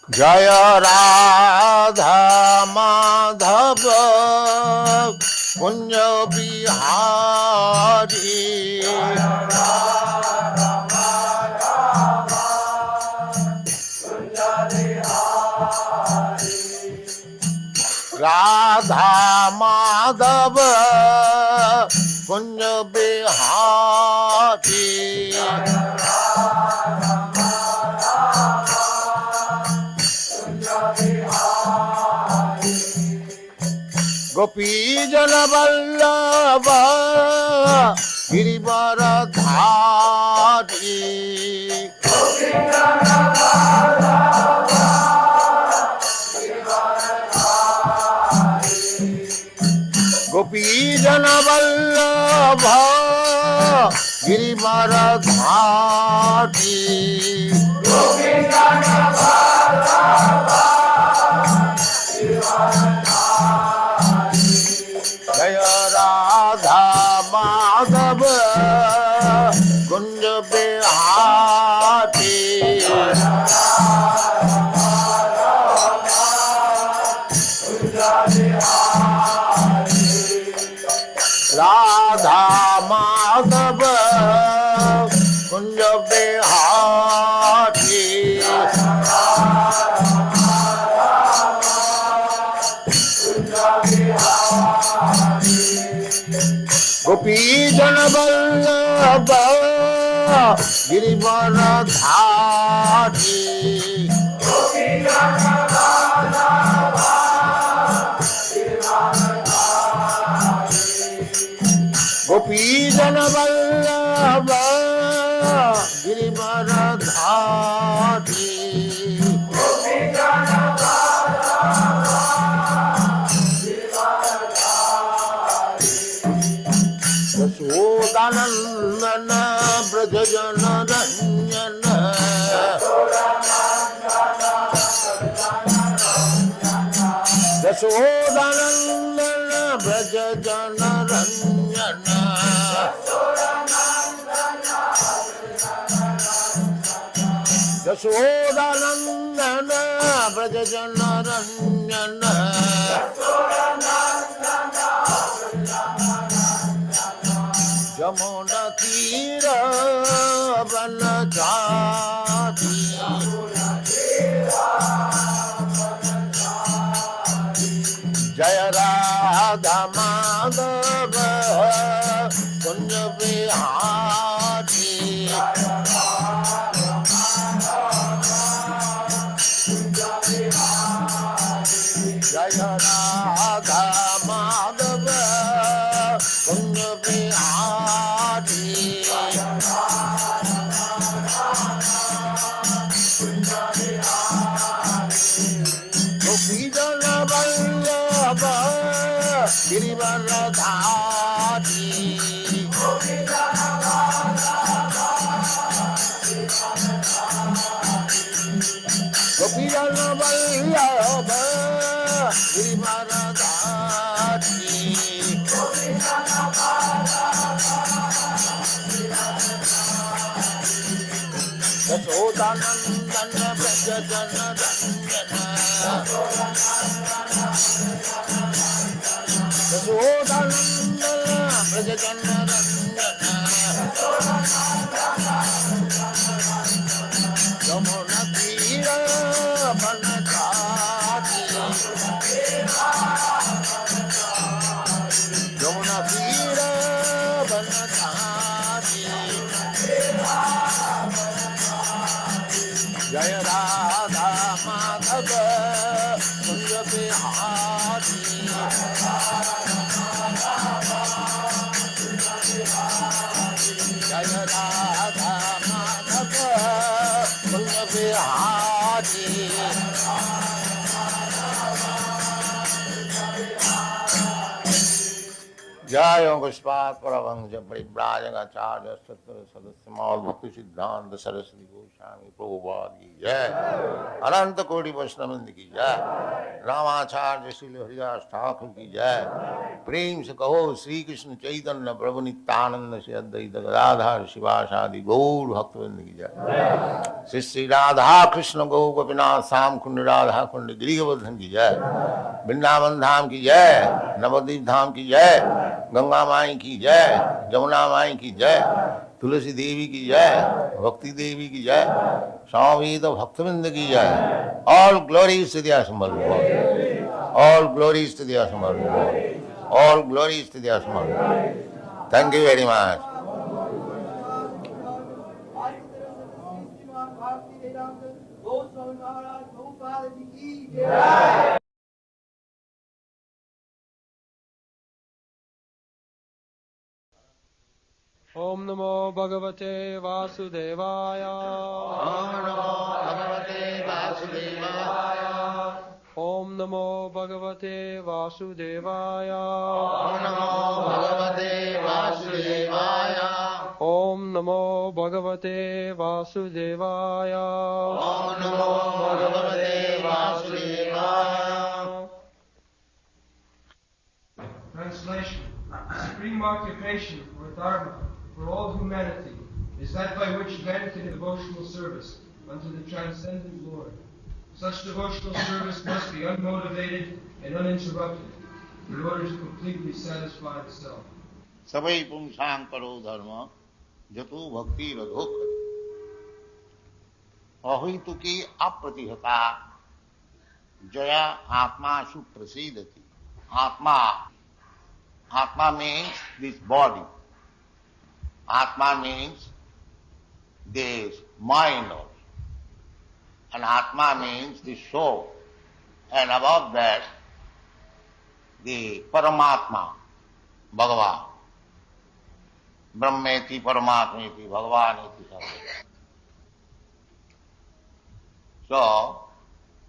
Jaya Radha Madhava Kunja Bihari Radha Madhava Kunja Bihari Gopi Jana Vallabha Girivardhari Gopi Jana Vallabha Girivardhari Jaya Radha Madhava Kunja Bihari Radha Madhava Kunja Bihari Gopi Jana Vallabha Girivardhari Gopi Jana Vallabha Girivardhari Yashodanandana Brajajana Ranjana Yashodanandana Brajajana Ranjana Yashodanandana Brajajana Ranjana Jamuna Tira Vanachari Jaya Radha Madhava Kunja Bihari Jaya Radha Madhava Kunja Bihari Gopi Jana Vallabha Girivardhari Gopi Jana Vallabha Girivardhari Yashodanandana Brajajana Ranjana Yashodanandana Brajajana Ranjana Jamuna Tira Vanachari Jamuna Tira Vanachari Jaya Radha Madhava Kunja Bihari Jaya Radha Madhava Kunja Bihari जय पुष्पात् परमहंस परिव्राजकाचार्य सत्र सदस्य मौल भक्ति सिद्धांत सरस्वती गोस्वामी प्रभुपाद की जय। अनंत कोटि वैष्णववृंद की जय। रामाचार्य श्रील हरिदास ठाकुर की जय। प्रेम से कहो श्री कृष्ण चैतन्य प्रभु नित्यानंद से अद्वैत गदाधर शिवासादि गौर भक्तवृंद की जय। श्री श्री राधा कृष्ण गौ गोपीनाथ श्याम कुंड राधा कुंड गिरिवर्धन की जय। वृंदावन धाम की जय। नवद्वीप धाम की जय। गंगा माई की जय। जमुना माई की जय। तुलसी देवी की जय। भक्ति देवी की जय। स्वामीत भक्तवृंद की जय। All glories to the assembled God. All glories to the assembled God. All glories to the assembled God. Thank you very much. ओम नमो भगवते वासुदेवाय। ओम नमो भगवते वासुदेवाय। ओम नमो भगवते वासुदेवाय। ओम नमो भगवते वासुदेवाय। ओम नमो भगवते वासुदेवाय। ओम नमो भगवते वासुदेवाय। Translation. The supreme occupation or dharma for all humanity is that by which men can devotional service unto the transcendent Lord. Such devotional service must be unmotivated and uninterrupted in order to completely satisfy the self. सबै पुंसां परो धर्म जतो भक्ति रघोक अहितु की अप्रतिहता जया आत्मा सुप्रसीदति। आत्मा Atma means this body. Atma means this mind also. And Atma means the soul. And above that, the Paramatma, Bhagavan. Brahmeti, Paramatmeti, Bhagavaneti, Sarva. So,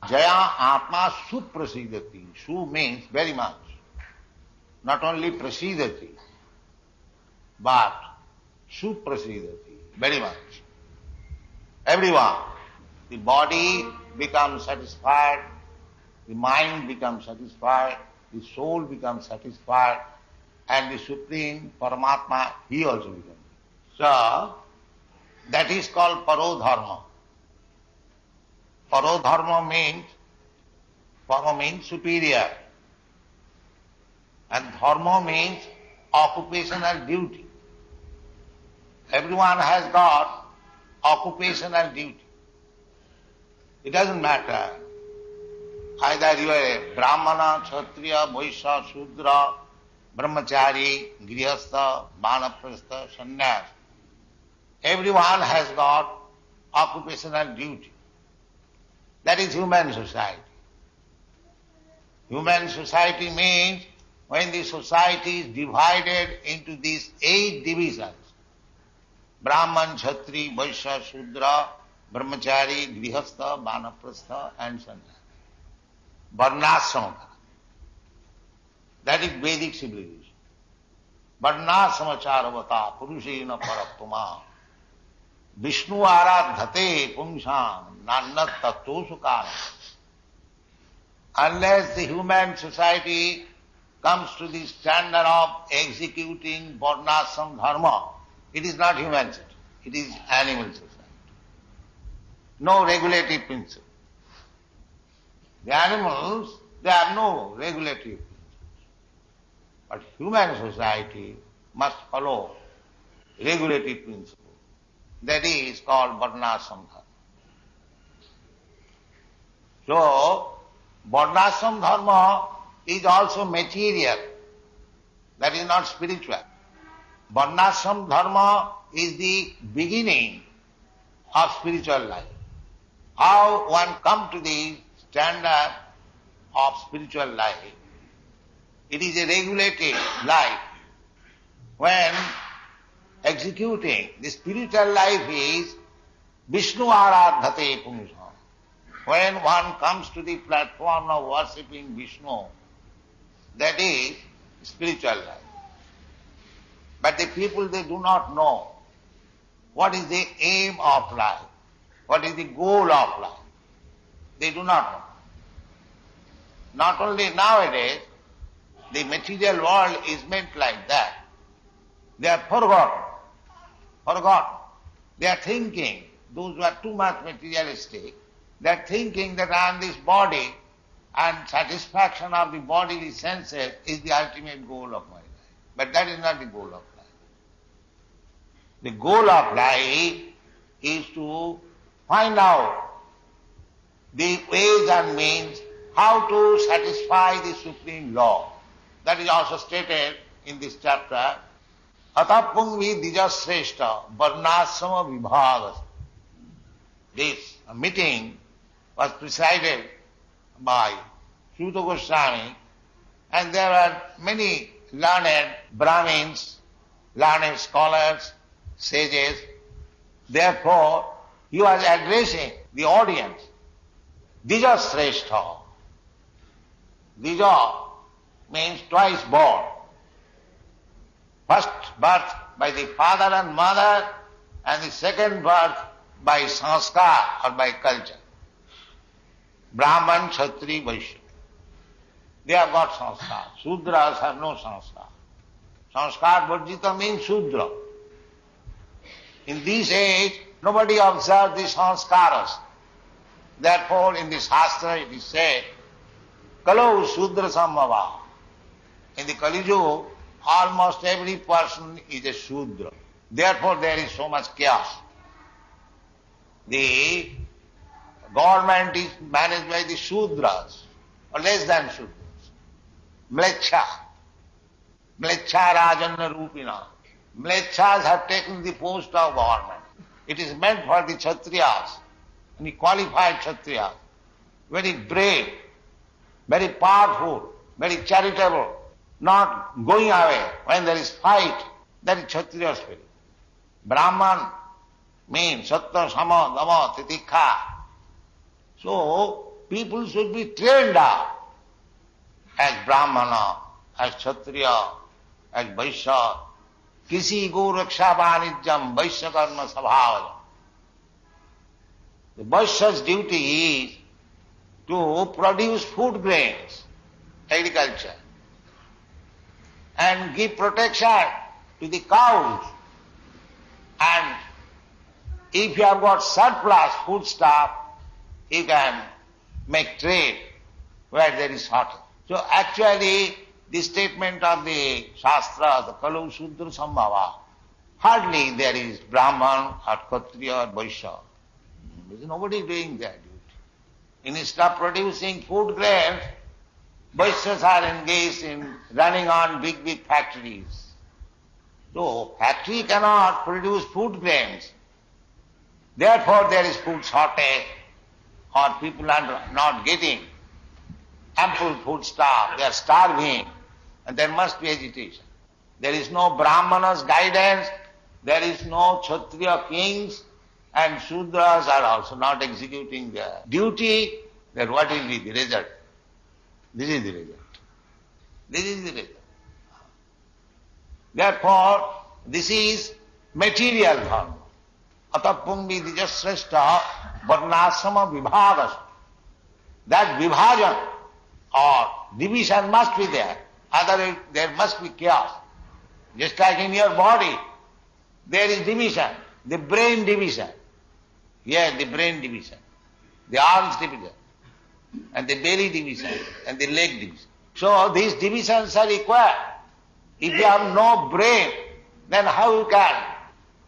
Jaya Atma Suprasidati. Su means very much. Not only prasidati, but suprasidati, very much. Everyone. The body becomes satisfied, the mind becomes satisfied, the soul becomes satisfied, and the Supreme Paramatma, he also becomes. So, that is called parodharma. Parodharma means, para means superior. And dharma means occupational duty. Everyone has got occupational duty. It doesn't matter either you are a Brahmana, Kshatriya, Vaishya, Shudra, Brahmachari, Grihastha, Vanaprastha, Sannyas. Everyone has got occupational duty. That is human society. Human society means when the society is divided into these 8 divisions, Brahman, Kshatri, Vaishya, Shudra, Brahmachari, Grihastha, Vanaprastha and Sannyas. Varnasrama. That is Vedic civilization. Varnasrama charavata purushena parattama Vishnu aradhate pumsam nannat tattosu kana. Unless the human society comes to the standard of executing Varnasrama dharma, it is not human society, it is animal society. No regulative principle. The animals, they have no regulative principles. But human society must follow regulative principle. That is called Varnasrama dharma. So, Varnasrama dharma is also material, that is not spiritual. Varnasrama dharma is the beginning of spiritual life. How one comes to the standard of spiritual life, it is a regulated life. When executing the spiritual life is Vishnu aradhate pumsam. When one comes to the platform of worshipping Vishnu, that is spiritual life. But the people, they do not know what is the aim of life, what is the goal of life. They do not know. Not only nowadays, the material world is meant like that. They are forgotten. They are thinking, those who are too much materialistic, they are thinking that I am this body and satisfaction of the bodily senses is the ultimate goal of my life. But that is not the goal of life. The goal of life is to find out the ways and means how to satisfy the supreme law. That is also stated in this chapter. Atapungvi dijasreshta varnasrama vibhagas. This meeting was presided by Srila Goswami, and there are many learned Brahmins, learned scholars, sages. Therefore, he was addressing the audience. Dija Sreshta. Dija means twice born. First birth by the father and mother, and the second birth by sanskar or by culture. Brahman, Kshatri, Vaishya. They have got sanskar. Shudras have no sanskar. Sanskar Varjita means Shudra. In this age, nobody observes the sanskaras. Therefore, in the Shastra it is said, Kalau Shudra Sambhava. In the Kali Yuga, almost every person is a Shudra. Therefore, there is so much chaos. The government is managed by the Shudras, or less than Shudras. Mlecha Rajanna Rupina. Mlechas have taken the post of government. It is meant for the Kshatriyas, the qualified Kshatriyas, very brave, very powerful, very charitable, not going away when there is fight. That is Kshatriya spirit. Brahman means Sattva, Sama, Dama, Titikha. So, people should be trained up as Brahmana, as Kshatriya, as Vaishya. Kisi go raksha vanijjam Vaishya karma sabhavajam. The Vaishya's duty is to produce food grains, agriculture, and give protection to the cows. And if you have got surplus foodstuff, you can make trade where there is shortage. So actually, the statement of the Shastra, the Kalau Shudra Sambhava, hardly there is Brahman or Kshatriya or Vaishya. There is nobody doing their duty. Instead of producing food grains, Vaishyas are engaged in running on big factories. So, factory cannot produce food grains. Therefore, there is food shortage, or people are not getting ample food stuff. They are starving, and there must be agitation. There is no Brahmana's guidance, there is no Kshatriya kings, and Shudras are also not executing their duty. Then what will be the result? This is the result. This is the result. Therefore, this is material dharma. Atapungvi dijasreshta varnasrama vibhagas. That vibhajan or division must be there. Otherwise, there must be chaos. Just like in your body, there is division, the brain division. Yes, the brain division, the arms division, and the belly division, and the leg division. So these divisions are required. If you have no brain, then how you can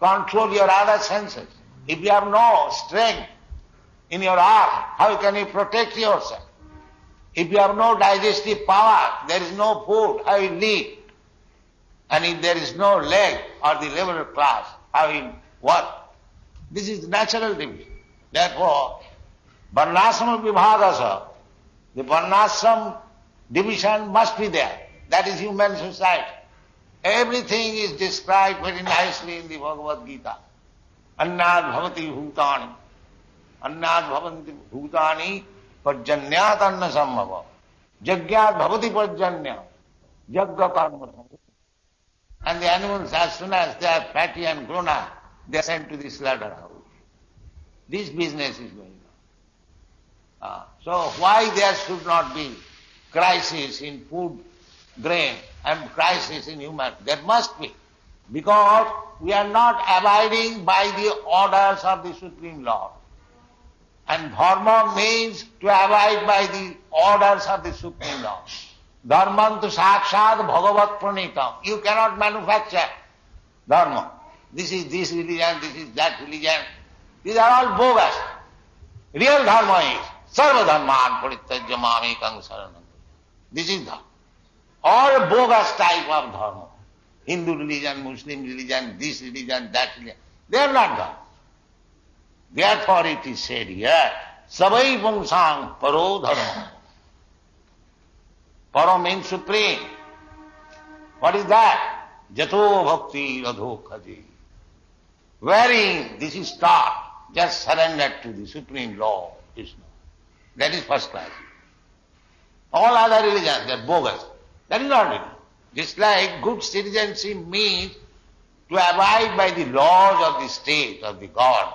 control your other senses? If you have no strength in your arm, how can you protect yourself? If you have no digestive power, there is no food, how you live? And if there is no leg or the level class, how you work? This is natural division. Therefore, Varnasrama vibhagasa, the Varnasrama division must be there. That is human society. Everything is described very nicely in the Bhagavad Gita. Annad bhavati bhutani. Annad bhavanti bhutani pajanyat anna sambhava. Jagyat bhavati pajanya. Jagga karma sambhava. And the animals, as soon as they are fatty and grown up, they are sent to the slaughterhouse. This business is going on. So why there should not be crisis in food, grain, and crisis in human? There must be. Because we are not abiding by the orders of the Supreme Lord. And dharma means to abide by the orders of the Supreme Lord. Dharma tu sakshat bhagavat pranitam. You cannot manufacture dharma. This is this religion, this is that religion. These are all bogus. Real dharma is sarva dharman parityajya mamekam saranam. This is dharma. All bogus type of dharma. Hindu religion, Muslim religion, this religion, that religion. They are not dharma. Therefore it is said here, savai pungsang paro dharma. Paro means supreme. What is that? Jato bhakti radho khaji. Wherein this is taught, just surrender to the Supreme Law, Krishna. That is first class. All other religions, they are bogus. That is not religion. Just like good citizenship means to abide by the laws of the state, of the God.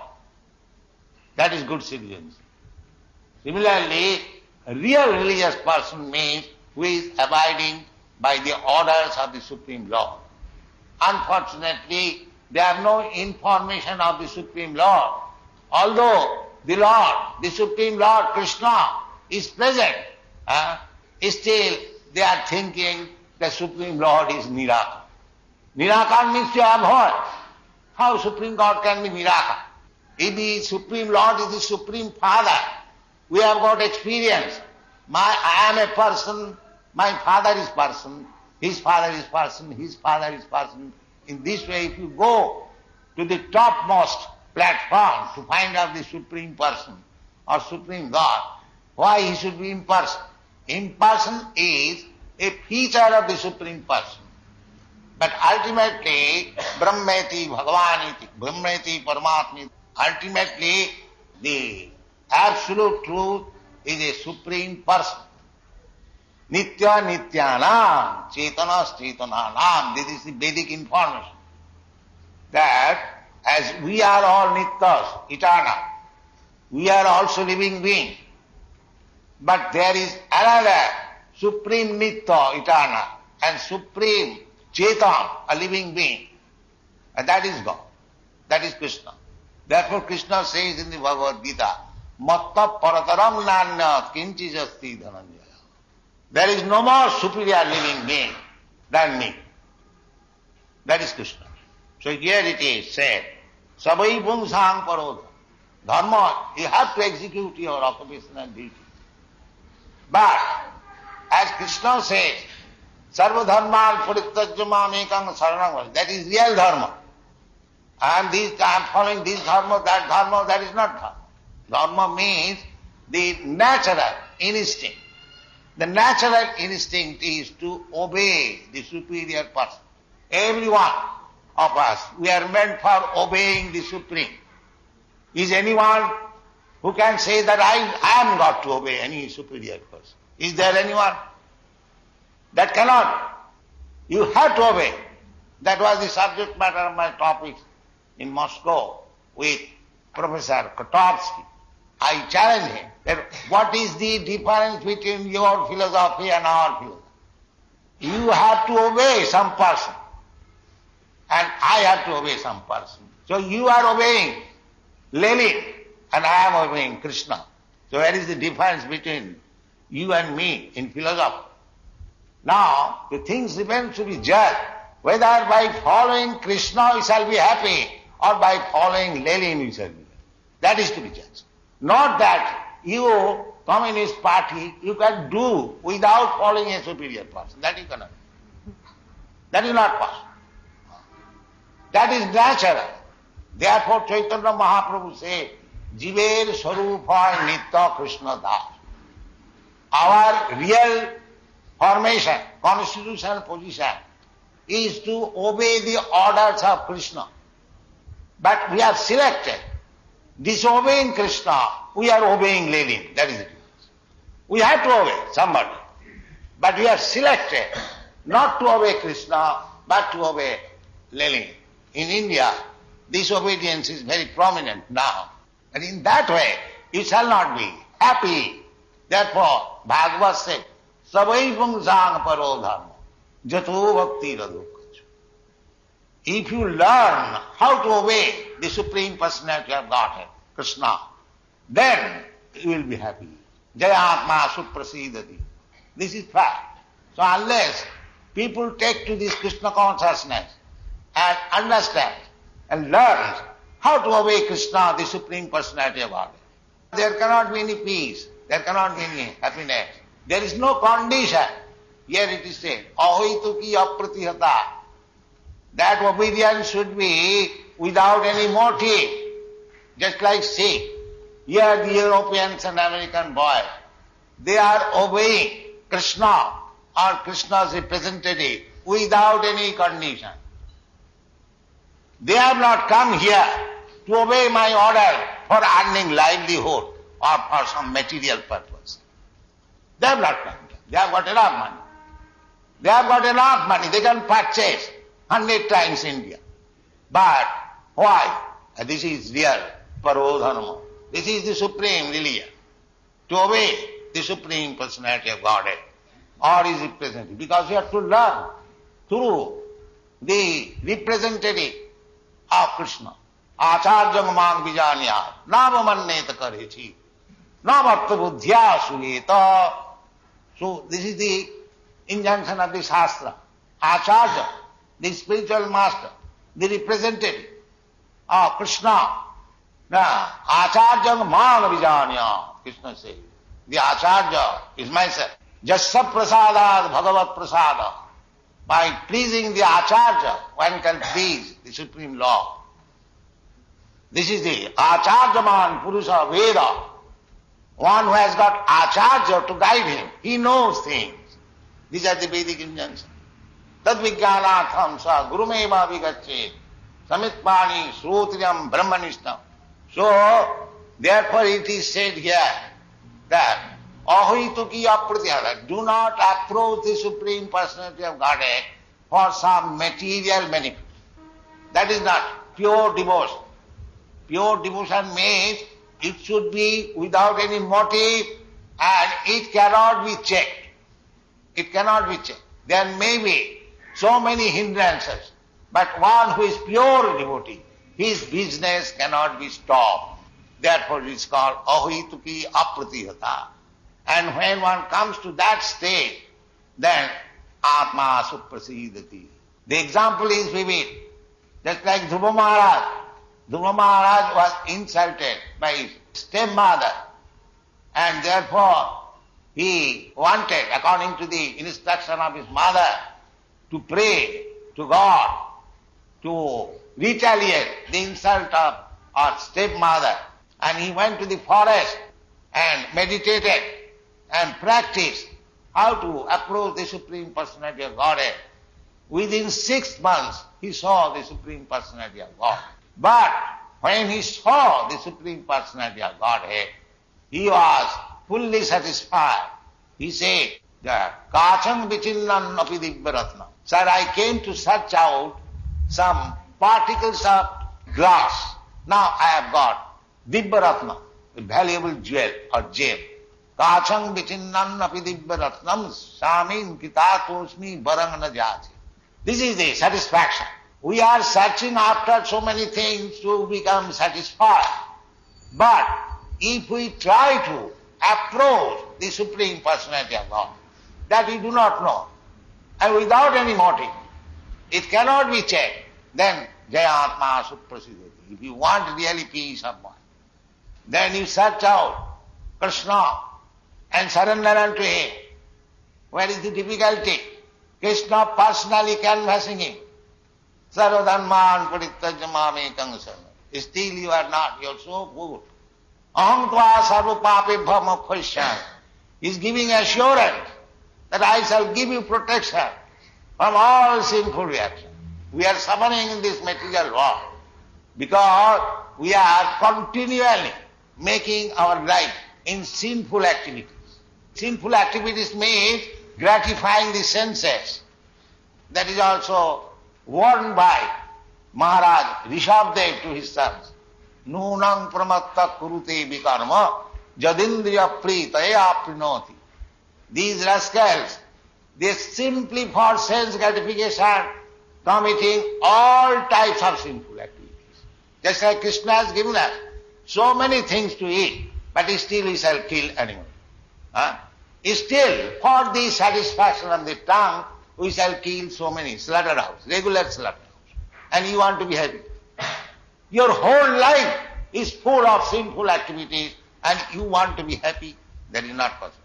That is good citizenship. Similarly, a real religious person means who is abiding by the orders of the Supreme Lord. Unfortunately, they have no information of the Supreme Lord. Although the Lord, the Supreme Lord Krishna is present, still they are thinking the Supreme Lord is Nirakar. Nirakar means to abhor. How Supreme God can be Nirakar? If the Supreme Lord is the Supreme Father, we have got experience. I am a person, my father is person, his father is person, his father is person. In this way, if you go to the topmost platform to find out the Supreme Person or Supreme God, why he should be impersonal? Impersonal is a feature of the Supreme Person. But ultimately, Brahmeti Bhagavaniti, Brahmeti Paramatmiti, ultimately the absolute truth is a Supreme Person. Nitya Nityanam, Chetanas Chetananam. This is the Vedic information. That as we are all Nityas, eternal, we are also living beings. But there is another Supreme Nitya, eternal, and Supreme Chetan, a living being. And that is God. That is Krishna. Therefore Krishna says in the Bhagavad Gita, Matta parataram nanyat kinchi jasti dhananjaya. There is no more superior living being than me. That is Krishna. So here it is said, Savai pungsang paro dharma, you have to execute your occupational duty. But as Krishna says, sarva dharman parityajya mamekam saranam, that is real dharma. I am following this dharma, that is not dharma. Dharma means the natural instinct. The natural instinct is to obey the superior person. Every one of us, we are meant for obeying the Supreme. Is anyone who can say that I am got to obey any superior person? Is there anyone? That cannot. You have to obey. That was the subject matter of my topics in Moscow with Professor Kotovsky. I challenge him that what is the difference between your philosophy and our philosophy? You have to obey some person and I have to obey some person. So you are obeying Lenin and I am obeying Krishna. So where is the difference between you and me in philosophy? Now the things remain to be judged whether by following Krishna we shall be happy or by following Lenin we shall be happy. That is to be judged. Not that you, Communist Party, you can do without following a superior person. That you cannot do. That is not possible. That is natural. Therefore Chaitanya Mahaprabhu said, Jiver Sarupa Nitya Krishna Das. Our real formation, constitutional position is to obey the orders of Krishna. But we are selected. Disobeying Krishna, we are obeying Lenin. That is it. We have to obey somebody. But we are selected not to obey Krishna, but to obey Lily. In India, disobedience is very prominent now. And in that way, you shall not be happy. Therefore, Bhagavad said, Savai Pungsang Paro Dharma, Jato Bhakti Radhukacha. If you learn how to obey the Supreme Personality of Godhead, Krishna, then you will be happy. Jayatma Suprasidati. This is fact. So unless people take to this Krishna consciousness and understand and learn how to obey Krishna, the Supreme Personality of Godhead, there cannot be any peace, there cannot be any happiness. There is no condition. Here it is said, ahoituki apratihata. That obedience should be without any motive. Just like Sikh. Here the Europeans and American boys, they are obeying Krishna or Krishna's representative without any condition. They have not come here to obey my order for earning livelihood or for some material purpose. They have not come here. They have got enough money. They have got enough money. They can purchase 100 times India. But why? This is real parodharma. This is the supreme religion. To obey the Supreme Personality of Godhead or His representative. Because you have to learn through the representative of Krishna. Acharyam mang vijanyat navamanneta karechi navatta buddhya suyeta. So this is the injunction of the Shastra. Acharya, the spiritual master, the representative of Krishna. Now, Acharyam mang vijanyat, Krishna says. The Acharya is myself. Jassa prasadad bhagavat prasada. By pleasing the Acharya, one can please the Supreme Lord. This is the Acharyaman Purusha Veda. One who has got Acharya to guide him. He knows things. These are the Vedic injunctions. Tad vijnanatham sa gurumeva vigacche samitpani srotriyam brahmanishtam. So, therefore it is said here that ahoituki apratihara, do not approach the Supreme Personality of Godhead for some material benefit. That is not pure devotion. Pure devotion means it should be without any motive and it cannot be checked. It cannot be checked. There may be so many hindrances, but one who is pure devotee, his business cannot be stopped. Therefore it is called ahoituki apratihata. And when one comes to that state, then atma suprasidati. The example is vivid. Just like Dhruva Maharaj. Dhruva Maharaj was insulted by his stepmother, and therefore he wanted, according to the instruction of his mother, to pray to God to retaliate the insult of our stepmother. And he went to the forest and meditated and practiced how to approach the Supreme Personality of Godhead. Within 6 months, he saw the Supreme Personality of God. But when he saw the Supreme Personality of Godhead, he was fully satisfied. He said, Kachang vichillan api divyaratna. Sir, I came to search out some particles of glass. Now I have got Divyaratna, a valuable jewel or gem. Kachang vichinnan api divyaratnam samin kitatosmi barang na jati. This is the satisfaction. We are searching after so many things to become satisfied. But if we try to approach the Supreme Personality of God, that we do not know, and without any motive, it cannot be checked, then Jayatma Suprasidati. If you want really peace of mind, then you search out Krishna and surrender unto Him. Where is the difficulty? Krishna personally canvassing him. Sarvadharman parittajamami kangsana. Still you are not, you are so good. Aham tva sarva papebhya moksha. He is giving assurance that I shall give you protection from all sinful reactions. We are suffering in this material world because we are continually making our life in sinful activities. Sinful activities means gratifying the senses. That is also warned by Maharaj Rishabdev to his sons, Nunang pramatta kurute vikarma jadindriya pritaya prinoti. These rascals, they simply for sense gratification committing all types of sinful activities. Just like Krishna has given us so many things to eat, but still he shall kill animals. Still, for the satisfaction of the tongue, we shall kill so many slaughterhouse, regular slaughterhouse. And you want to be happy. Your whole life is full of sinful activities and you want to be happy. That is not possible.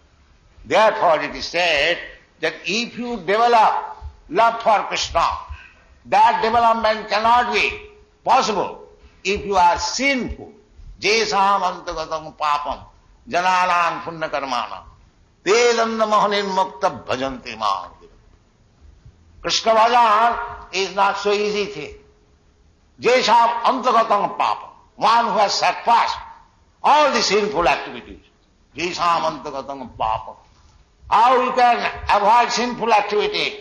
Therefore it is said that if you develop love for Krishna, that development cannot be possible if you are sinful. Jesam antagatam papam jananam punna karmana tedanna mohanin mukta bhajanti ma. Krishna bhajan is not so easy thing. Jesam antagatam papam, one who has surpassed all the sinful activities. Jesam antagatam papam. How you can avoid sinful activity?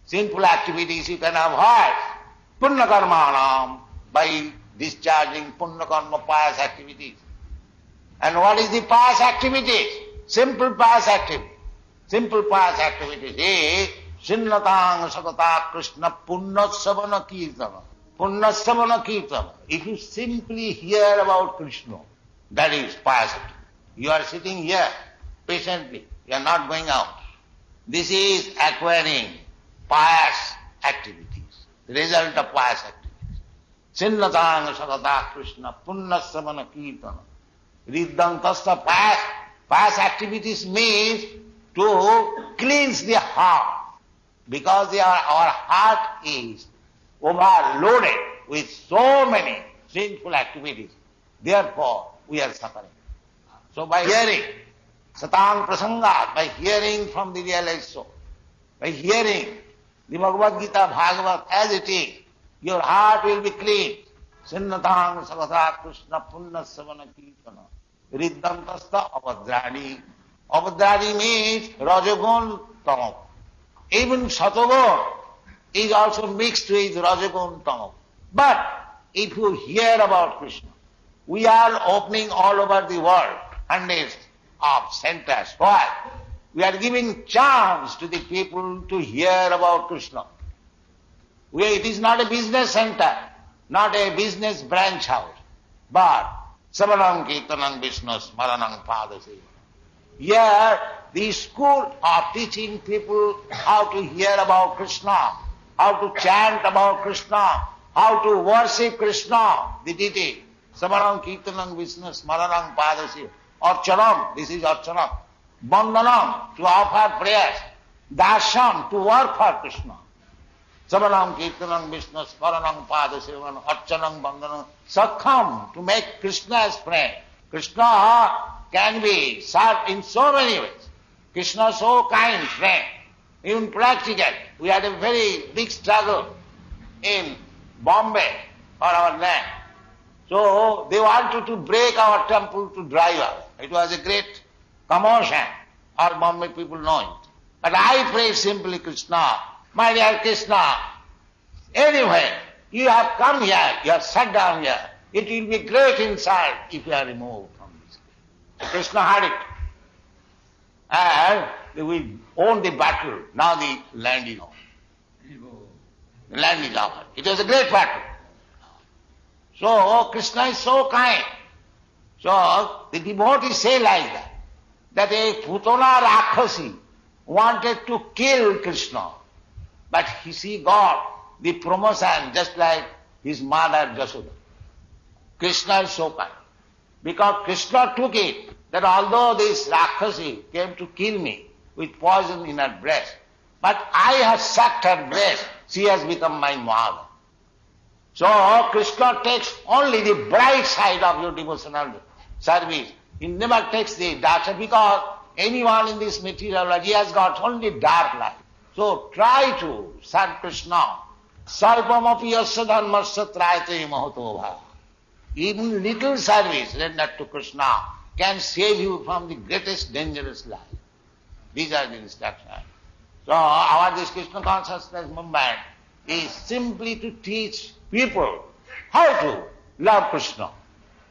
Sinful activities you can avoid punna karmanam by discharging punna karma pious activities. And what is the pious activities? Simple pious activity. Simple pious activities is Sinnatang Sakata Krishna Punnasavana Kirtana. Punnasavana Kirtana. If you simply hear about Krishna, that is pious activity. You are sitting here patiently, you are not going out. This is acquiring pious activities, the result of pious activities. Sinnatang Sakata Krishna Punnasavana Kirtana. Riddhantasta pious activities means to cleanse the heart. Because our heart is overloaded with so many sinful activities, therefore we are suffering. So by hearing Satang Prasangat, by hearing from the realized soul, by hearing the Bhagavad Gita Bhagavat as it is, your heart will be clean. Sinnatang Sagata Krishna Punna Savana Kirtana Riddhantasta Avadradi. Avadradi means Rajagun Tamam. Even Satogun is also mixed with Rajagun Tamam. But if you hear about Krishna, we are opening all over the world hundreds of centers. Why? We are giving chance to the people to hear about Krishna. It is not a business center, not a business branch house, but Savanam Kirtanam Vishnu Smaranam Padasi. Here, the school of teaching people how to hear about Krishna, how to chant about Krishna, how to worship Krishna, the deity. Savanam Kirtanam Vishnu Smaranam Padasi. Archanam, this is Archanam. Vandanam, to offer prayers. Darshan, to work for Krishna. Savanam Kirtanam Vishnu Smaranam Padasevan Archanam Vandanam. Sakham, to make Krishna as friend. Krishna can be served in so many ways. Krishna so kind friend. Even practical. We had a very big struggle in Bombay for our land. So they wanted to break our temple to drive us. It was a great commotion. All Bombay people know it. But I prayed simply, Krishna, my dear Krishna, anyway, you have come here, you have sat down here. It will be great insult if you are removed from this place. Krishna had it. And we won the battle. Now the land is over. The land is over. It was a great battle. So Krishna is so kind. So the devotees say like that a Putana Rakshasi wanted to kill Krishna, but he got the promotion just like his mother Jasoda. Krishna is so kind. Because Krishna took it that although this Rakshasi came to kill me with poison in her breast, but I have sucked her breast, she has become my mother. So Krishna takes only the bright side of your devotional service. He never takes the dark side because anyone in this material life, he has got only dark life. So try to serve Krishna. Sarvamapi yasya dharmasya trayate mahato bhava. Even little service rendered to Krishna can save you from the greatest dangerous life. These are the instructions. So our this Krishna consciousness movement is simply to teach people how to love Krishna,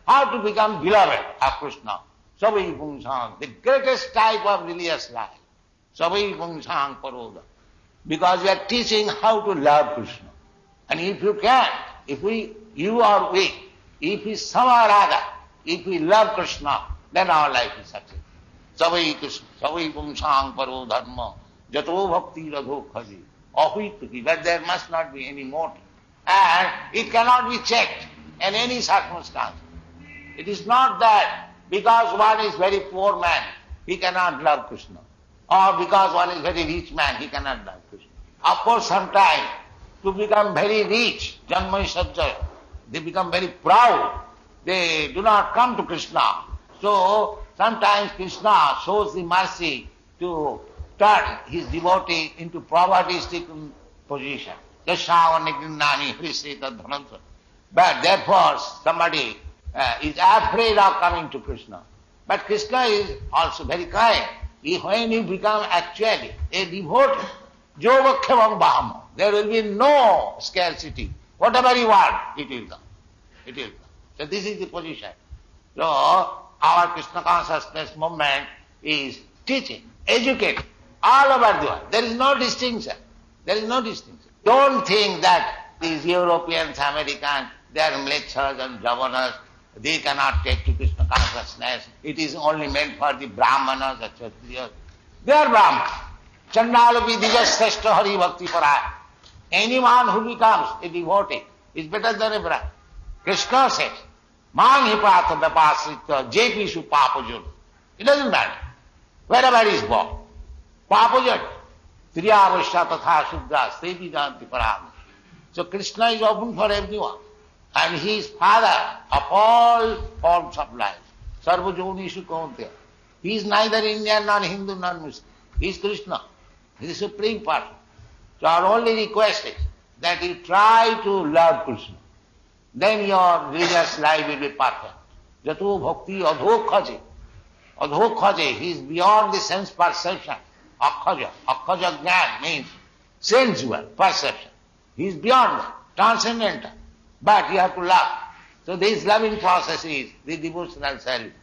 how to become beloved of Krishna. Sabai Pungsang, the greatest type of religious life. Sabai Pungsang Paroda. Because we are teaching how to love Krishna. And if you can, you or we, if we somehow or other, if we love Krishna, then our life is successful. Sabai Krishna, Sabai Pungsang Paro Dharma, Jato Bhakti Radho Khaji, Ahvituki, but there must not be any motive. And it cannot be checked in any circumstance. It is not that because one is very poor man, he cannot love Krishna. Or because one is very rich man, he cannot love Krishna. Of course, sometimes to become very rich, Janmai Sajjaya, they become very proud. They do not come to Krishna. So sometimes Krishna shows the mercy to turn his devotee into poverty-stricken position. But therefore somebody is afraid of coming to Krishna. But Krishna is also very kind. When you become actually a devotee, Jovakhyamam Baham, there will be no scarcity. Whatever you want, it will come. It will come. So this is the position. So our Krishna consciousness movement is teaching, educating all over the world. There is no distinction. There is no distinction. Don't think that these Europeans, Americans, they are lecturers and governors, they cannot take to Krishna consciousness. It is only meant for the Brahmanas, etc. They are Brahmanas. Chandalapi Dijasthashta Hari Bhakti Paraya. Anyone who becomes a devotee is better than a Brahman. Krishna says, Man hipata vapasrita jepishu papajun. It doesn't matter. Wherever he is born. Papajun. Triyavashya tatha shuddha stevi janti param. So Krishna is open for everyone. And he is father of all forms of life. Sarvajonishu kaunteya. He is neither Indian, nor Hindu, nor Muslim. He is Krishna. He is the Supreme Person. So our only request is that you try to love Krishna. Then your religious life will be perfect. Jato bhakti adhokhaje. Adhokhaje, he is beyond the sense perception. Akhaja. Akhaja jnana means sensual perception. He is beyond that, transcendental. But you have to love. So this loving process is the devotional service.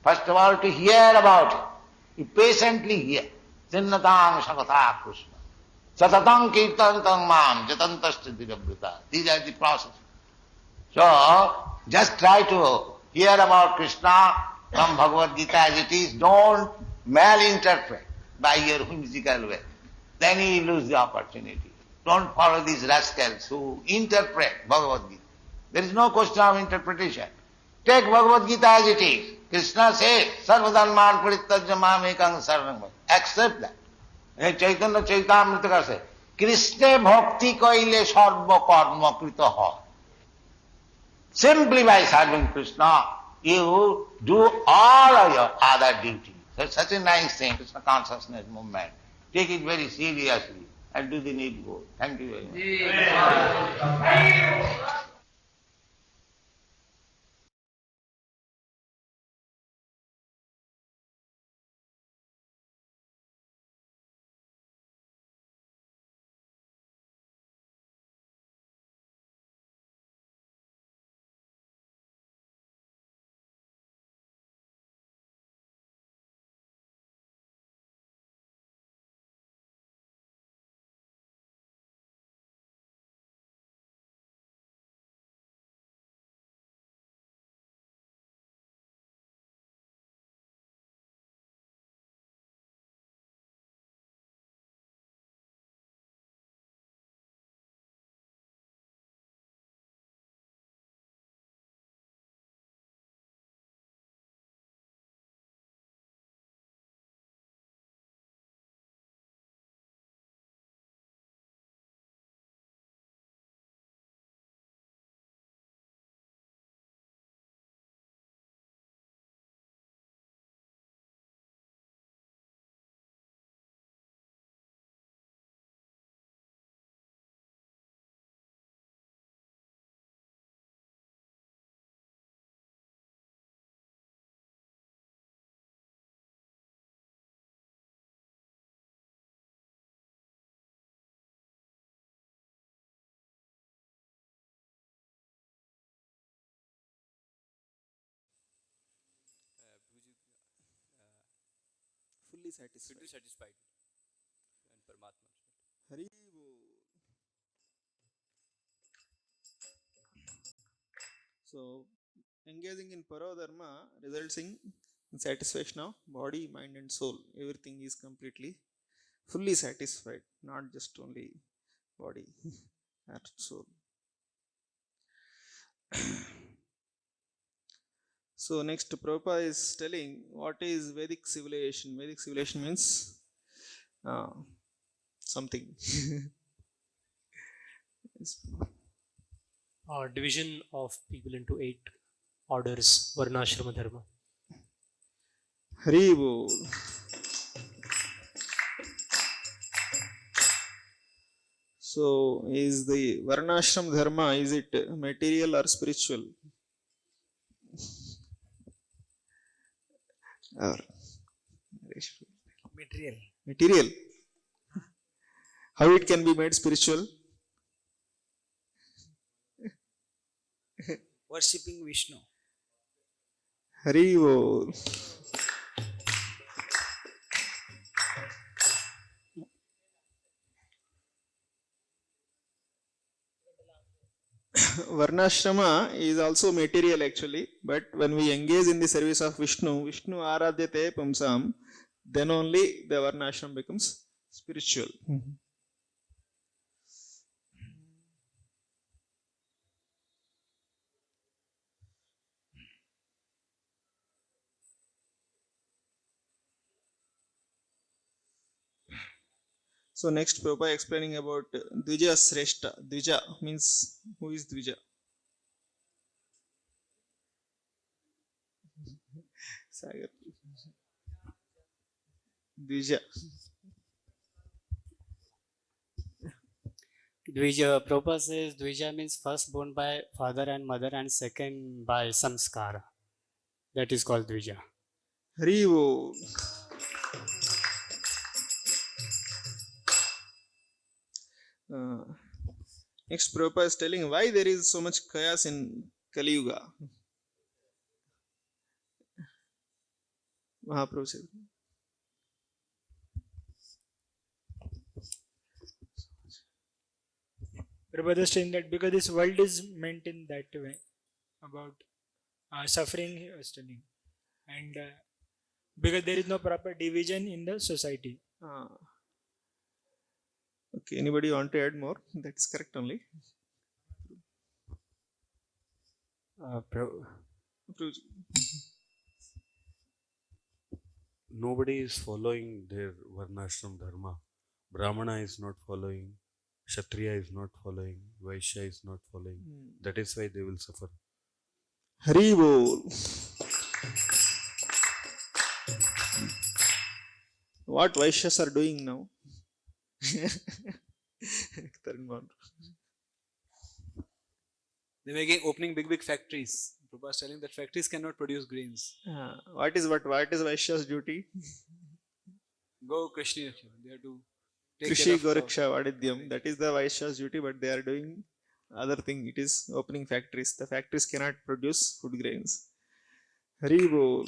First of all, to hear about it. You patiently hear. Chinnatang sakatha Krishna. Satatang kirtantang mam jatantashta dirabrita. These are the processes. So, just try to hear about Krishna from Bhagavad Gita as it is. Don't malinterpret by your whimsical way. Then you lose the opportunity. Don't follow these rascals who interpret Bhagavad Gita. There is no question of interpretation. Take Bhagavad Gita as it is. Krishna says, Sarvadharman parittajya mamekang saranam. Accept that. Chaitanya Chaitamrita says, Krishna bhakti kaile sarva karma krita ha. Simply by serving Krishna, you do all of your other duties. That's such a nice thing, Krishna consciousness movement. Take it very seriously and do the needful. Thank you very much. fully satisfied. Should be satisfied. And Paramatma. Hari Bol. So, engaging in Parodharma results in satisfaction of body, mind, and soul. Everything is completely fully satisfied, not just only body and soul. So, next, Prabhupada is telling what is Vedic civilization. Vedic civilization means something. Division of people into 8 orders, Varnasrama dharma. Hari Bol. So, is the Varnashram dharma, is it material or spiritual? Or Material. material. How it can be made spiritual? Worshipping Vishnu. Hari Bol. Varnashrama is also material actually, but when we engage in the service of Vishnu, Vishnu Aradhyate Pumsam, then only the Varnashram becomes spiritual. So next Prabhupada explaining about Dvija Sreshta. Dvija means who is Dvija? Sagar. Dvija. Dvija, Prabhupada says Dvija means first born by father and mother and second by samskara. That is called Dvija. Hari Bol. Next Prabhupada is telling why there is so much chaos in Kali Yuga. Mahaprabhu said. Prabhupada is saying that because this world is meant in that way, about suffering he was telling, and because there is no proper division in the society. Okay, anybody want to add more? That is correct only. Nobody is following their Varnashram dharma. Brahmana is not following, Kshatriya is not following, Vaishya is not following. That is why they will suffer. Hari Bol. What Vaishyas are doing now? They're opening big factories. Prabhupada is telling that factories cannot produce grains. What is Vaishya's duty? Go Krishna. They have to take Krishi care of Goraksha Vadidyam. That is the Vaishya's duty, but they are doing other thing. It is opening factories. The factories cannot produce food grains. Hari Bol.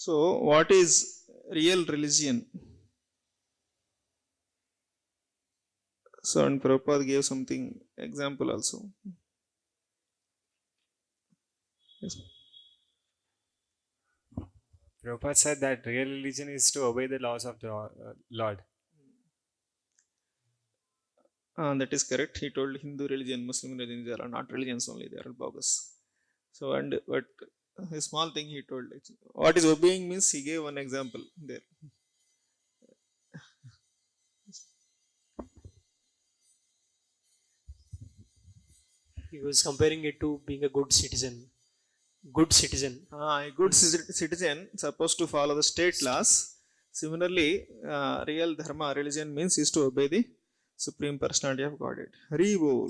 So, what is real religion? So, and Prabhupada gave something example also. Yes. Prabhupada said that real religion is to obey the laws of the Lord. That is correct. He told Hindu religion, Muslim religion, they are not religions only, they are bogus. So, and but a small thing he told. What is obeying means he gave one example there. He was comparing it to being a good citizen. Good citizen. A good citizen supposed to follow the state laws. Similarly, real dharma, religion means is to obey the Supreme Personality of Godhead. Hari Bol.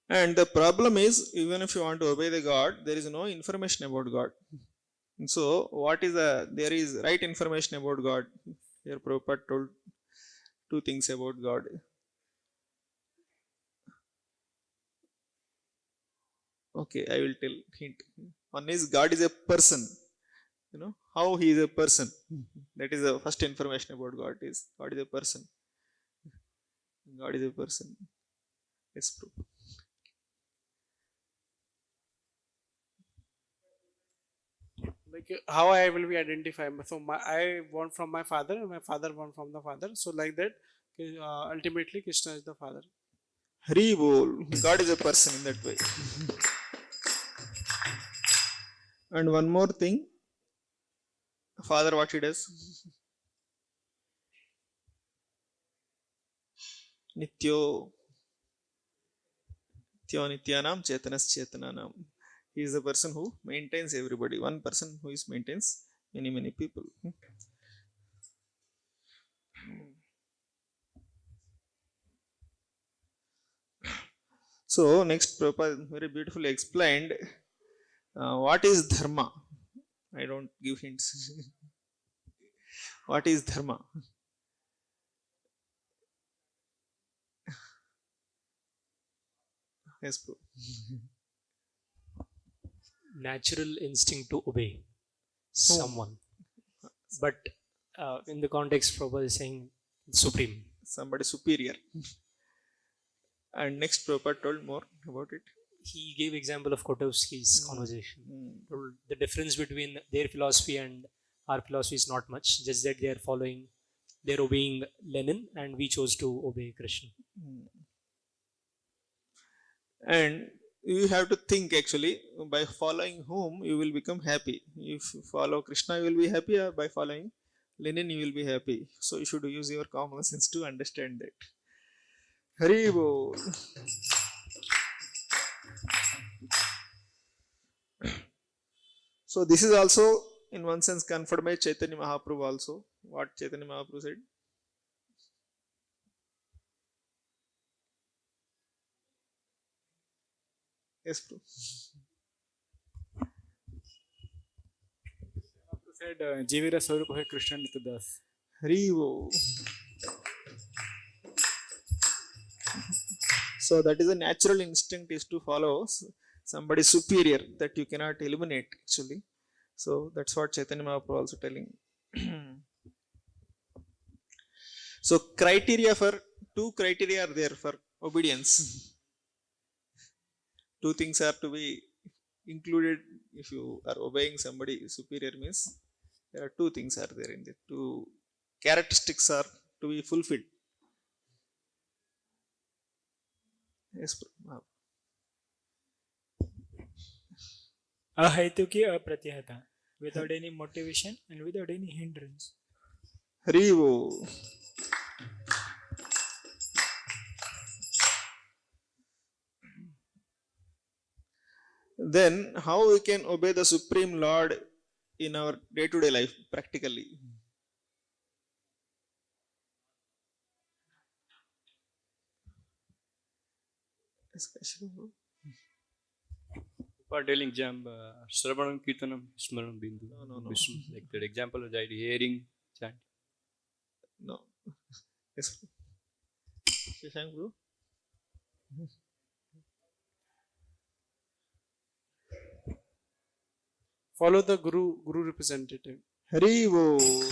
And the problem is, even if you want to obey the God, there is no information about God. And so, there is right information about God. Here Prabhupada told two things about God. Okay, I will tell hint. One is God is a person. You know how he is a person. That is the first information about God is God is a person. God is a person. Yes, Prabhupada. Like how I will be identified. So I want from my father, and my father want from the father. So like that, ultimately Krishna is the father. Hari Bol. God is a person in that way. And one more thing, Father, what he does? Nityo Nityanam Chetanas Chetananam. He is the person who maintains everybody. One person who maintains many people. So next Prabhupada very beautifully explained what is dharma. I don't give hints. What is dharma? Yes, bro. Natural instinct to obey someone. But in the context, Prabhupada is saying supreme. Somebody superior. And next Prabhupada told more about it. He gave example of Kotovsky's conversation. The difference between their philosophy and our philosophy is not much, just that they're obeying Lenin, and we chose to obey Krishna. And you have to think actually, by following whom you will become happy. If you follow Krishna, you will be happy, or by following Lenin, you will be happy. So you should use your common sense to understand that. Hari Bol. So this is also in one sense confirmed by Chaitanya Mahaprabhu also. What Chaitanya Mahaprabhu said? Yes, bro. Said Jivira Swarup hai Krishna Nityadas. Hari Bol. So that is a natural instinct is to follow somebody superior that you cannot eliminate actually. So that's what Chaitanya Mahaprabhu also telling. So two criteria are there for obedience. Two things are to be included if you are obeying somebody superior means there are two things are there in the two characteristics are to be fulfilled. Yes, Ahaituki apratyahata, without any motivation and without any hindrance. Hari Bol. Then how we can obey the Supreme Lord in our day-to-day life practically? For telling Shravanam, Kirtanam, Smaranam, Bindu. No. Like that example of that, hearing, chant. No. Yes. Shashank, bro. Follow the Guru representative. Hari Bol.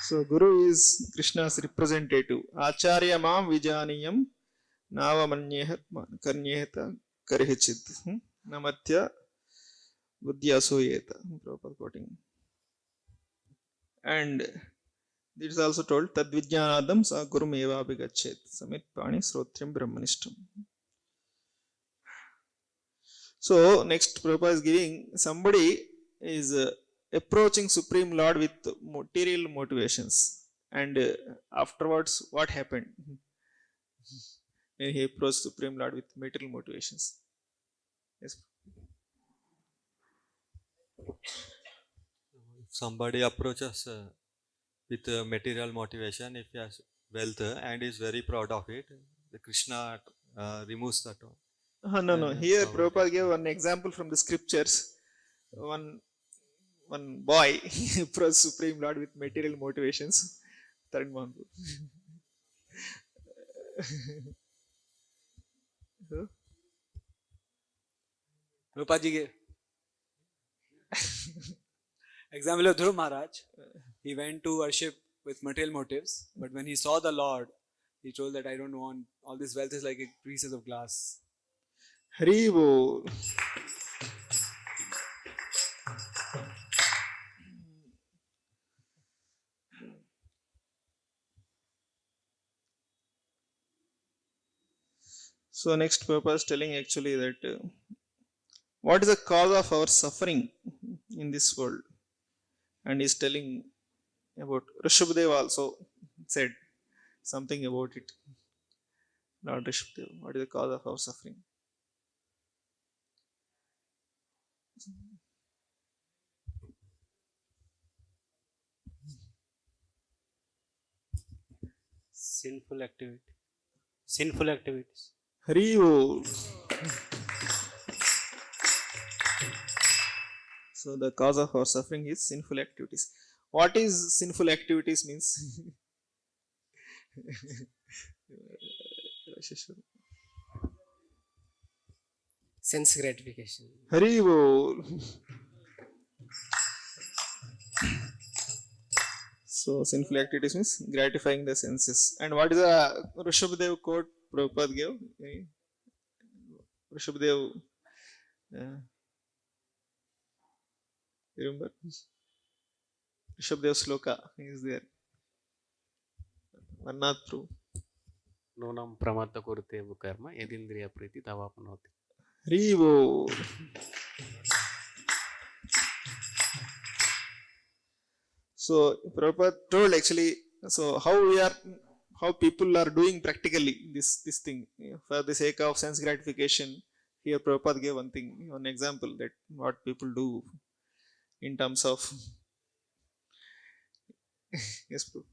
So Guru is Krishna's representative. Acharya Mam Vijaniyam Navamanyeha Karnyehata Karhichit Namatya Buddhyasuyeta. Proper quoting. And this is also told Tadvijnanadam Sa Gurum Eva Abhigachet Samit Pani Srotrim Brahmanishtam. So next Prabhupada is giving somebody is approaching Supreme Lord with material motivations, and afterwards what happened when he approached Supreme Lord with material motivations? Yes. If somebody approaches with material motivation, if he has wealth and is very proud of it, the Krishna removes that one. No. Here Prabhupada gave one example from the scriptures. One boy approached Supreme Lord with material motivations. Taran Mahaprabhu. Prabhupada ji gave example of Dhruv Maharaj. He went to worship with material motives, but when he saw the Lord, he told that I don't want all this wealth is like pieces of glass. Hari Bol. So next Prabhupada is telling actually that what is the cause of our suffering in this world? And he's telling about Rishabhdev also said something about it. Lord Rishabhdev, what is the cause of our suffering? Sinful activity. Sinful activities. Hari Bol. So the cause of our suffering is sinful activities. What is sinful activities means? Sense gratification. Hari Bol. So sinful activities means gratifying the senses. And what is the Rishabhdev quote Prabhupada gave? Rishabhdev, remember? Rishabhdev sloka is there. Varnat Prabhu. नूनं प्रमत्त कुरुते कर्म यदिन्द्रिय प्रीति तवाप्नोति. Hari Bol. So Prabhupada told actually, so how people are doing practically this thing for the sake of sense gratification. Here Prabhupada gave one example that what people do in terms of yes, Prabhu.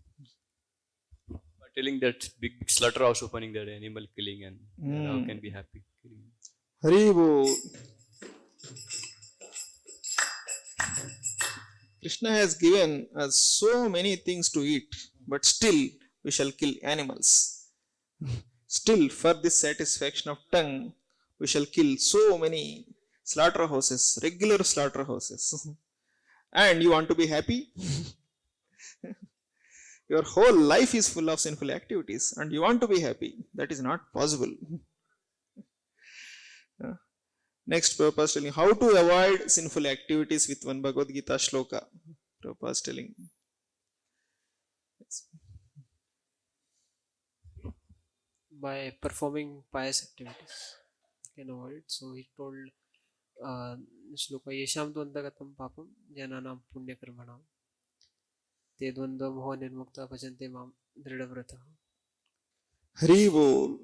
Telling that big slaughterhouse opening, that animal killing, and how can be happy killing. Hari Bol. Krishna has given us so many things to eat, but still we shall kill animals. Still, for this satisfaction of tongue, we shall kill so many slaughterhouses, regular slaughterhouses. And you want to be happy? Your whole life is full of sinful activities, and you want to be happy. That is not possible. Next, Prabhupada is telling how to avoid sinful activities with one Bhagavad Gita shloka. Prabhupada is telling. By performing pious activities, you can avoid. So he told shloka yesham dvandagatam papam jananam punya karmanam te dvandva moha nirmukta bhajante mam dridhavrata. Hari Bol.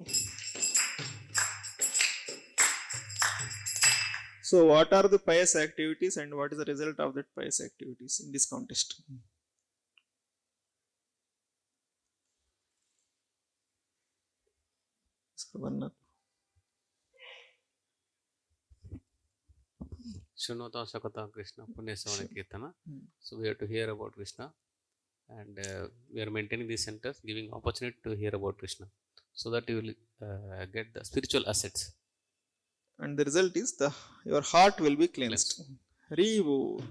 So what are the pious activities and what is the result of that pious activities in this context? Shunota Sakata Krishna Punyasavana Kirtana. So we have to hear about Krishna, and we are maintaining these centers, giving opportunity to hear about Krishna, so that you will get the spiritual assets. And the result is your heart will be cleansed. Hari Bol.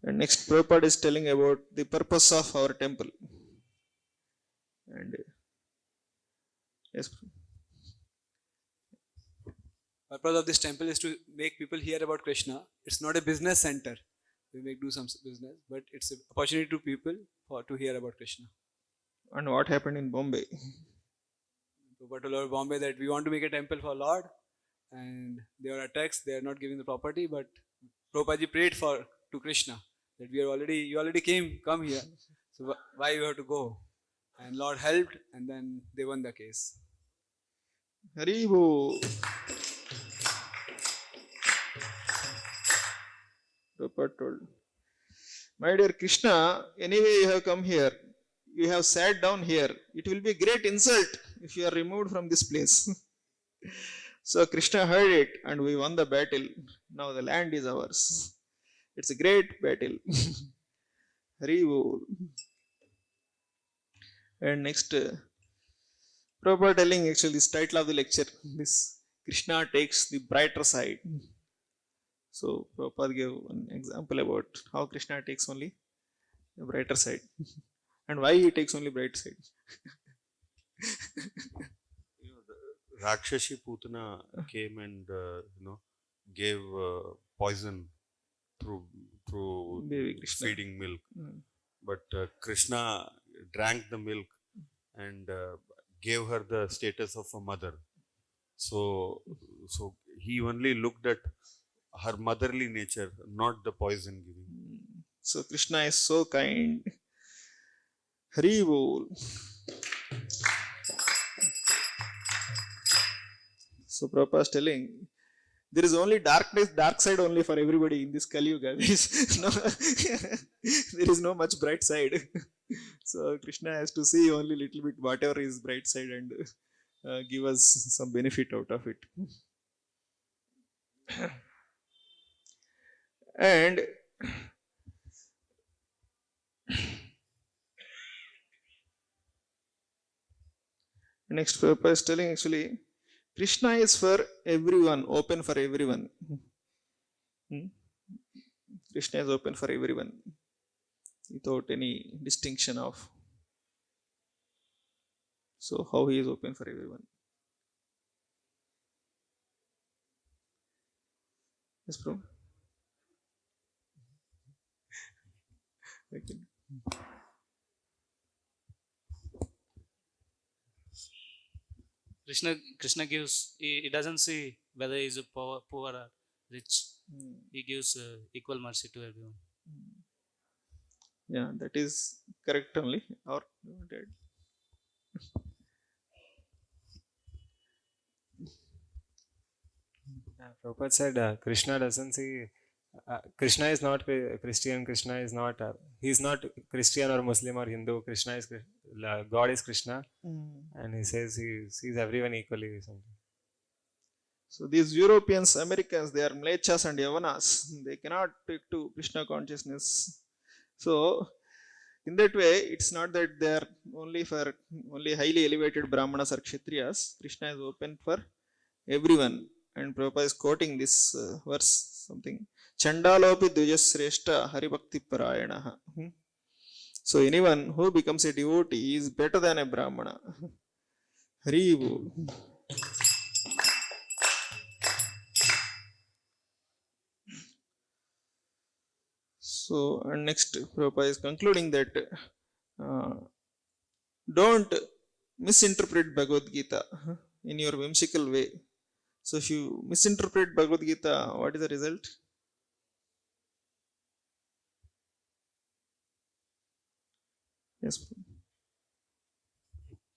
And next Prabhupada is telling about the purpose of our temple. And yes. Purpose of this temple is to make people hear about Krishna. It's not a business center. We may do some business, but it's an opportunity to people to hear about Krishna. And what happened in Bombay? Prabhupada told Bombay that we want to make a temple for Lord, and there are attacks. They are not giving the property, but Prabhupada prayed to Krishna that you already come here, so why you have to go? And Lord helped, and then they won the case. Hari Bol. Prabhupada told, my dear Krishna, anyway you have come here. You have sat down here. It will be great insult if you are removed from this place. So Krishna heard it and we won the battle. Now the land is ours. It's a great battle. Hari Bol. And next, Prabhupada telling actually this title of the lecture, this Krishna takes the brighter side. So Prabhupada gave an example about how Krishna takes only the brighter side and why he takes only bright side. Rakshashi Putana came and gave poison through feeding milk, but Krishna drank the milk and gave her the status of a mother. So he only looked at her motherly nature, not the poison giving. So Krishna is so kind. Hari Bol. So Prabhupada is telling, there is only darkness, dark side only for everybody in this Kali Yuga. There is no much bright side. So Krishna has to see only little bit whatever is bright side and give us some benefit out of it. And next Prabhupada is telling actually, Krishna is for everyone, open for everyone. Krishna is open for everyone without any distinction of. So how he is open for everyone? Yes, bro. Okay. Krishna gives, he doesn't see whether he is poor or rich. He gives equal mercy to everyone. Yeah, that is correct only. Or Prabhupada said Krishna doesn't see. Krishna is not Christian. Krishna is not. He is not Christian or Muslim or Hindu. Krishna is God is Krishna, and he says he sees everyone equally. So these Europeans, Americans, they are Mlechas and Yavanas. They cannot take to Krishna consciousness. So in that way, it's not that they are only for only highly elevated Brahmanas or Kshatriyas. Krishna is open for everyone. And Prabhupada is quoting this verse, something. Chandalopi Dvijasreshta Haribhakti Parayanaha. So anyone who becomes a devotee is better than a Brahmana. Hari Bol. So, and next Prabhupada is concluding that don't misinterpret Bhagavad Gita in your whimsical way. So if you misinterpret Bhagavad Gita, what is the result? Yes.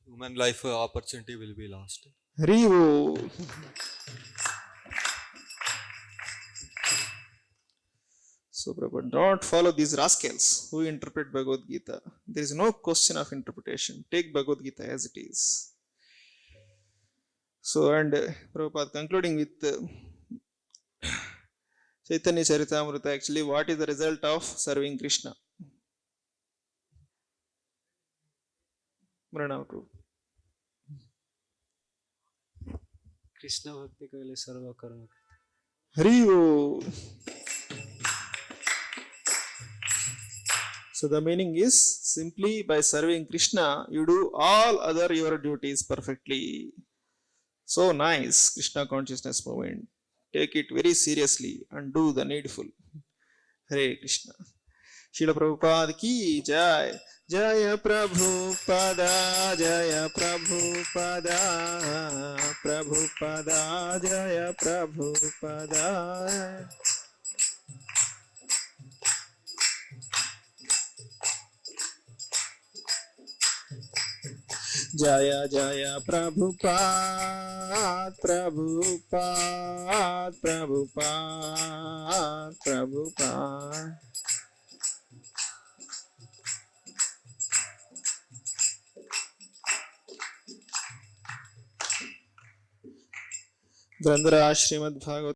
Human life opportunity will be lost. Hari Bol. So Prabhupada, don't follow these rascals who interpret Bhagavad Gita. There is no question of interpretation. Take Bhagavad Gita as it is. So, and Prabhupada concluding with Chaitanya Charitamrita, actually, what is the result of serving Krishna? Krishna Bhakti Kale Sarva Karma. Hari Bol. So the meaning is simply by serving Krishna, you do all other your duties perfectly. So nice, Krishna consciousness movement. Take it very seriously and do the needful. Hare Krishna. Srila Prabhupada ki jai. Jaya Prabhupada, Jaya Prabhupada, Prabhupada, Jaya Prabhupada. जय जय प्रभुपाद प्रभुपाद प्रभुपाद प्रभुपाद। ग्रंथराज श्रीमद् भागवत